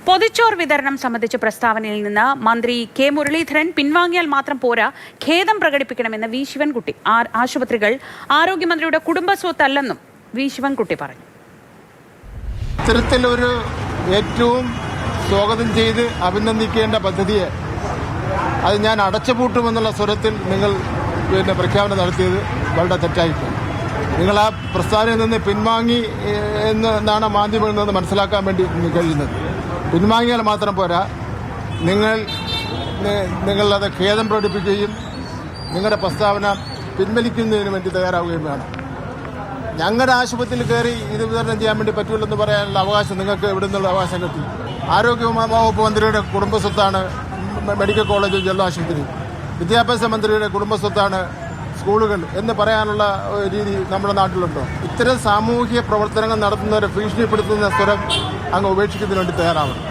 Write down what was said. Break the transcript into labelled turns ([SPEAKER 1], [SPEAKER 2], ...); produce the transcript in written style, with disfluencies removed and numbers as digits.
[SPEAKER 1] പൊതിച്ചോർ വിതരണം സംബന്ധിച്ച പ്രസ്താവനയിൽ നിന്ന് മന്ത്രി കെ മുരളീധരൻ പിൻവാങ്ങിയാൽ മാത്രം പോരാ, ഖേദം പ്രകടിപ്പിക്കണമെന്ന് വി ശിവൻകുട്ടി. ആശുപത്രികൾ ആരോഗ്യമന്ത്രിയുടെ കുടുംബസ്വത്തല്ലെന്നും വി ശിവൻകുട്ടി പറഞ്ഞു.
[SPEAKER 2] ഇത്തരത്തിലൊരു ഏറ്റവും സ്വാഗതം ചെയ്ത് അഭിനന്ദിക്കേണ്ട പദ്ധതിയെ അത് ഞാൻ അടച്ചുപൂട്ടുമെന്നുള്ള സ്വരത്തിൽ നിങ്ങൾ പ്രഖ്യാപനം നടത്തിയത് വളരെ തെറ്റായിപ്പോയി. നിങ്ങൾ ആ പ്രസ്താവനയിൽ നിന്ന് പിൻവാങ്ങി എന്നാണ് മാധ്യമങ്ങളിൽ നിന്ന് മനസ്സിലാക്കാൻ വേണ്ടി കഴിയുന്നത്. പിൻവാങ്ങിയാൽ മാത്രം പോരാ, നിങ്ങളത് ഖേദം പ്രകടിപ്പിക്കുകയും നിങ്ങളുടെ പ്രസ്താവന പിൻവലിക്കുന്നതിന് വേണ്ടി തയ്യാറാവുകയും വേണം. ഞങ്ങളുടെ ആശുപത്രിയിൽ കയറി ഇത് വിതരണം ചെയ്യാൻ വേണ്ടി പറ്റൂലെന്ന് പറയാനുള്ള അവകാശം നിങ്ങൾക്ക് എവിടെ നിന്നുള്ള അവകാശം കിട്ടി? ആരോഗ്യ വകുപ്പ് മന്ത്രിയുടെ കുടുംബസ്വത്താണ് മെഡിക്കൽ കോളേജ് ജില്ലാ ആശുപത്രി, വിദ്യാഭ്യാസ മന്ത്രിയുടെ കുടുംബസ്വത്താണ് സ്കൂളുകൾ എന്ന് പറയാനുള്ള രീതി നമ്മുടെ നാട്ടിലുണ്ടോ? ഇത്തരം സാമൂഹിക പ്രവർത്തനങ്ങൾ നടത്തുന്നവരെ ഭീഷണിപ്പെടുത്തുന്ന സ്വരം അങ്ങ് ഉപേക്ഷിക്കുന്നതിന് വേണ്ടി തയ്യാറാവണം.